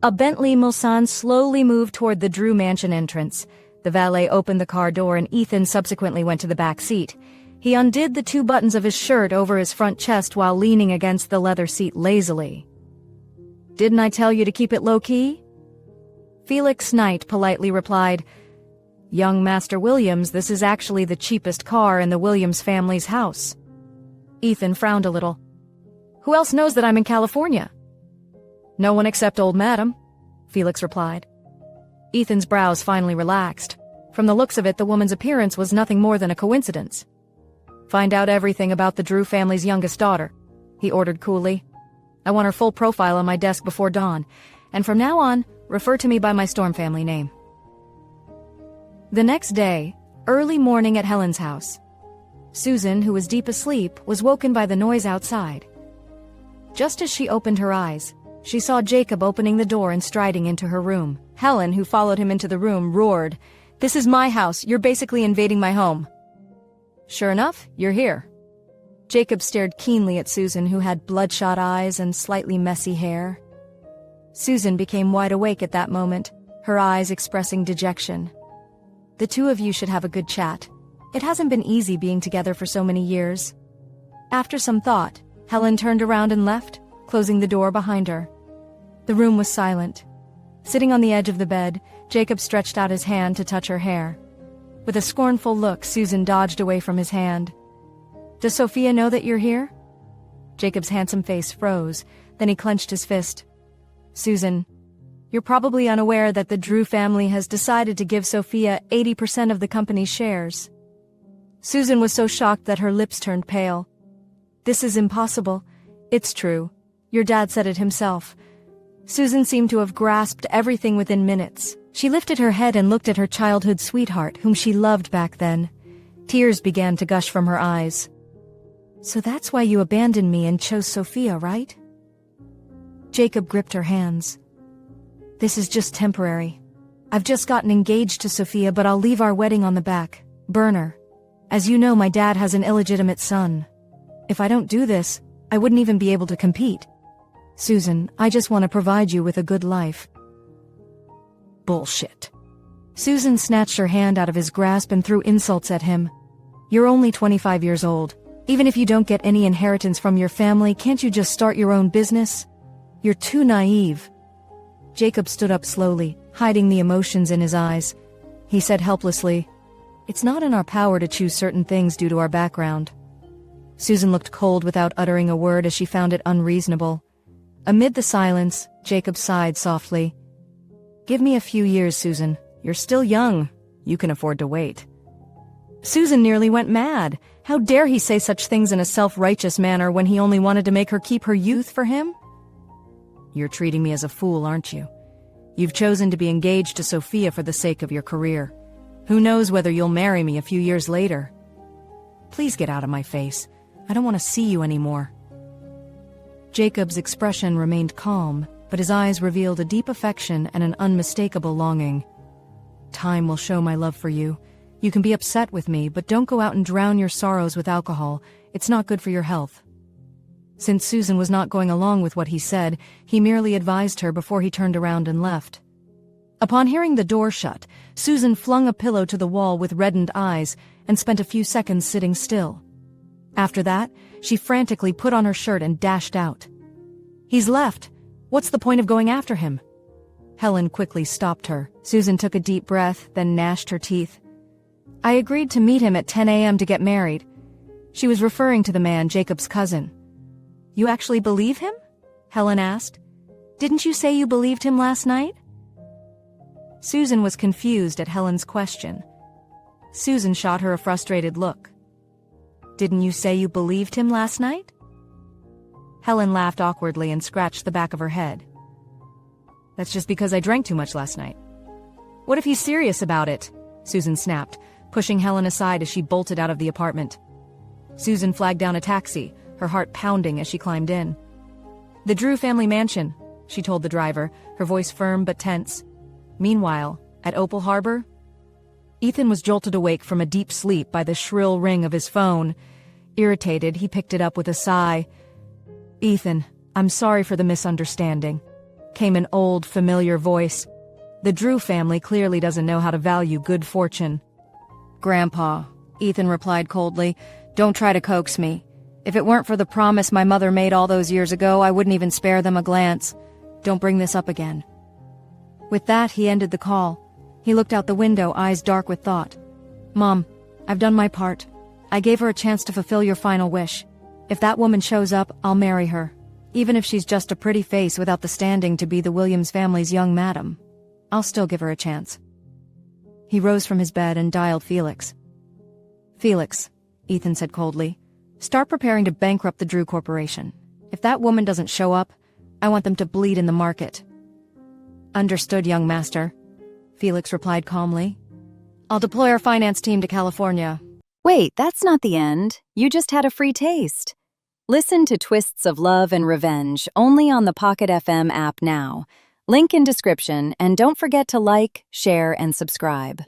A Bentley Mulsanne slowly moved toward the Drew mansion entrance. The valet opened the car door and Ethan subsequently went to the back seat. He undid the 2 buttons of his shirt over his front chest while leaning against the leather seat lazily. "Didn't I tell you to keep it low-key?" Felix Knight politely replied, "Young Master Williams, this is actually the cheapest car in the Williams family's house." Ethan frowned a little. "Who else knows that I'm in California?" "No one except old Madam," Felix replied. Ethan's brows finally relaxed. From the looks of it, the woman's appearance was nothing more than a coincidence. "Find out everything about the Drew family's youngest daughter," he ordered coolly. "I want her full profile on my desk before dawn, and from now on, refer to me by my Storm family name." The next day, early morning at Helen's house. Susan, who was deep asleep, was woken by the noise outside. Just as she opened her eyes, she saw Jacob opening the door and striding into her room. Helen, who followed him into the room, roared, "This is my house. You're basically invading my home." "Sure enough, you're here." Jacob stared keenly at Susan, who had bloodshot eyes and slightly messy hair. Susan became wide awake at that moment, her eyes expressing dejection. "The 2 of you should have a good chat. It hasn't been easy being together for so many years." After some thought, Helen turned around and left, closing the door behind her. The room was silent. Sitting on the edge of the bed, Jacob stretched out his hand to touch her hair. With a scornful look, Susan dodged away from his hand. "Does Sophia know that you're here?" Jacob's handsome face froze, then he clenched his fist. "Susan, you're probably unaware that the Drew family has decided to give Sophia 80% of the company's shares." Susan was so shocked that her lips turned pale. "This is impossible. It's true. Your dad said it himself." Susan seemed to have grasped everything within minutes. She lifted her head and looked at her childhood sweetheart, whom she loved back then. Tears began to gush from her eyes. "So that's why you abandoned me and chose Sophia, right?" Jacob gripped her hands. "This is just temporary. I've just gotten engaged to Sophia, but I'll leave our wedding on the back burner. As you know, my dad has an illegitimate son. If I don't do this, I wouldn't even be able to compete. Susan, I just want to provide you with a good life." "Bullshit." Susan snatched her hand out of his grasp and threw insults at him. "You're only 25 years old. Even if you don't get any inheritance from your family, can't you just start your own business? You're too naive." Jacob stood up slowly, hiding the emotions in his eyes. He said helplessly, "It's not in our power to choose certain things due to our background." Susan looked cold without uttering a word as she found it unreasonable. Amid the silence, Jacob sighed softly. "Give me a few years, Susan. You're still young. You can afford to wait." Susan nearly went mad. How dare he say such things in a self-righteous manner when he only wanted to make her keep her youth for him? "You're treating me as a fool, aren't you? You've chosen to be engaged to Sophia for the sake of your career. Who knows whether you'll marry me a few years later? Please get out of my face. I don't want to see you anymore." Jacob's expression remained calm, but his eyes revealed a deep affection and an unmistakable longing. "Time will show my love for you. You can be upset with me, but don't go out and drown your sorrows with alcohol. It's not good for your health." Since Susan was not going along with what he said, he merely advised her before he turned around and left. Upon hearing the door shut, Susan flung a pillow to the wall with reddened eyes and spent a few seconds sitting still. After that, she frantically put on her shirt and dashed out. "He's left. What's the point of going after him?" Helen quickly stopped her. Susan took a deep breath, then gnashed her teeth. "I agreed to meet him at 10 a.m. to get married." She was referring to the man, Jacob's cousin. "You actually believe him?" Helen asked. "Didn't you say you believed him last night?" Susan was confused at Helen's question. Susan shot her a frustrated look. "Didn't you say you believed him last night?" Helen laughed awkwardly and scratched the back of her head. "That's just because I drank too much last night." "What if he's serious about it?" Susan snapped, pushing Helen aside as she bolted out of the apartment. Susan flagged down a taxi, her heart pounding as she climbed in. "The Drew family mansion," she told the driver, her voice firm but tense. Meanwhile, at Opal Harbor, Ethan was jolted awake from a deep sleep by the shrill ring of his phone. Irritated, he picked it up with a sigh. "Ethan, I'm sorry for the misunderstanding. came an old, familiar voice. The Drew family clearly doesn't know how to value good fortune. "Grandpa," Ethan replied coldly, "don't try to coax me. If it weren't for the promise my mother made all those years ago, I wouldn't even spare them a glance. Don't bring this up again." With that, he ended the call. He looked out the window, eyes dark with thought. "Mom, I've done my part. I gave her a chance to fulfill your final wish. If that woman shows up, I'll marry her, even if she's just a pretty face without the standing to be the Williams family's young madam. I'll still give her a chance." He rose from his bed and dialed Felix. "Felix," Ethan said coldly, "start preparing to bankrupt the Drew Corporation. If that woman doesn't show up, I want them to bleed in the market." "Understood, young master," Felix replied calmly. "I'll deploy our finance team to California." Wait, that's not the end. You just had a free taste. Listen to Twists of Love and Revenge only on the Pocket FM app now. Link in description, and don't forget to like, share, and subscribe.